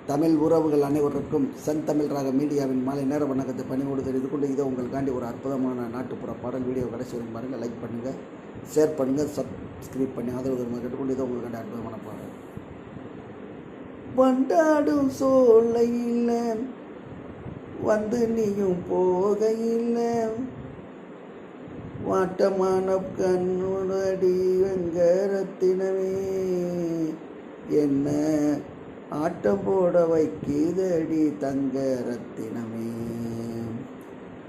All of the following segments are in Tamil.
தமிழ் உறவுகள் அனைவருக்கும் செந்தமிழ் ராக மீடியாவின் மாலை நேர வணக்கத்தை பணிவோடு தெரிந்து கொண்டு இதோ உங்களுக்காண்டி ஒரு அற்புதமான நாட்டுப்புற பாடல் வீடியோ கடைசி வரைக்கும் பாருங்கள். லைக் பண்ணுங்கள், ஷேர் பண்ணுங்கள், சப்ஸ்கிரைப் பண்ணி ஆதரவு தருமாறு கேட்டுக்கொண்டு இதோ உங்களுக்காண்டி அற்புதமான பாடல். வண்டாடும் சோலையில் வந்து நீயும் போகையில் வாட்டமான கண்ணுடடி வெங்கரத்தினமே என்ன ஆட்டம் போட வைக்குதடி தங்க ரத்தினமே.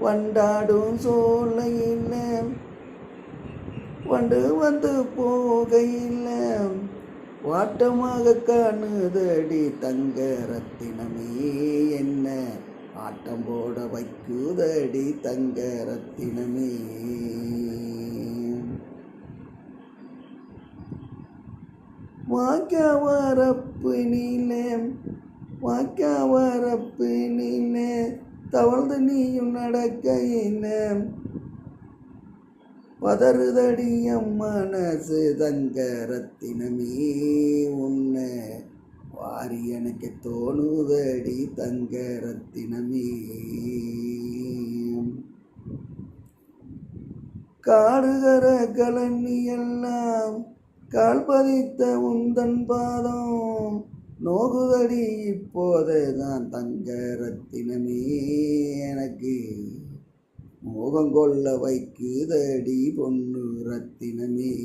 வண்டாடும் சோலையில் வண்டு வந்து போகையில் வாட்டமாக காணுதடி தங்க ரத்தினமே என்ன ஆட்டம் போட வைக்குதடி தங்க ரத்தினமே. வாக்கவரப்பு நீல தவழ்ந்து நீயும் நடக்கையில பதறுதடியம் மனசு தங்க ரத்தினமே உன்னை வாரி எனக்கு தோணுதடி தங்க ரத்தினமே. காடுகிற கலனி எல்லாம் கால் பதித்த உந்தன் பாதம் நோகுதடி இப்போதுதான் தங்க ரத்தினமே எனக்கு மோகம் கொள்ள வைக்குதடி பொண்ணு ரத்தினமே.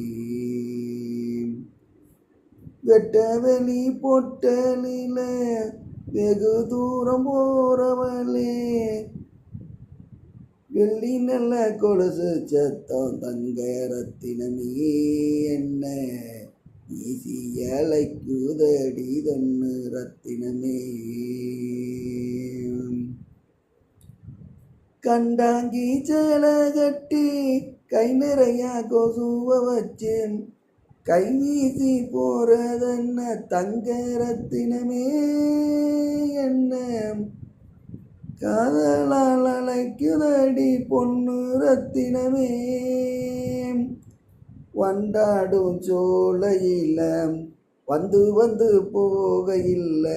வெட்ட வெளி பொட்டலில வெகு தூரம் போறவளே வெள்ளி நல்ல கொலுசு சத்தம் தங்க ரத்தினமே என்ன ஈசி அழைக்குதடி தொன்னு ரத்தினமே. கண்டாங்கி சேல கட்டி கை நிறைய கொசுவ வச்சு கை வீசி போறதென்ன தங்க ரத்தினமே என்ன காதலால் அழைக்குதடி பொண்ணு ரத்தினமே. வண்டாடும் சோலையில் வந்து வந்து போகையில்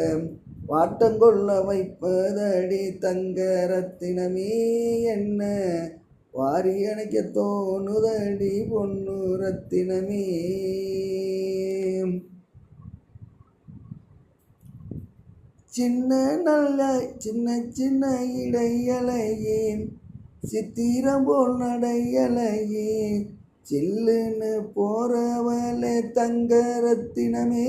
வாட்டங்கொள்ள வைப்பதடி தங்க ரத்தினமே என்ன வாரி அணைக்க தோணுதடி பொண்ணு ரத்தினமே. சின்ன நல்ல சின்ன சின்ன இடையலையே சித்திரம் போல் நடையலையே சில்லுன்னு போறவளே தங்க ரத்தினமே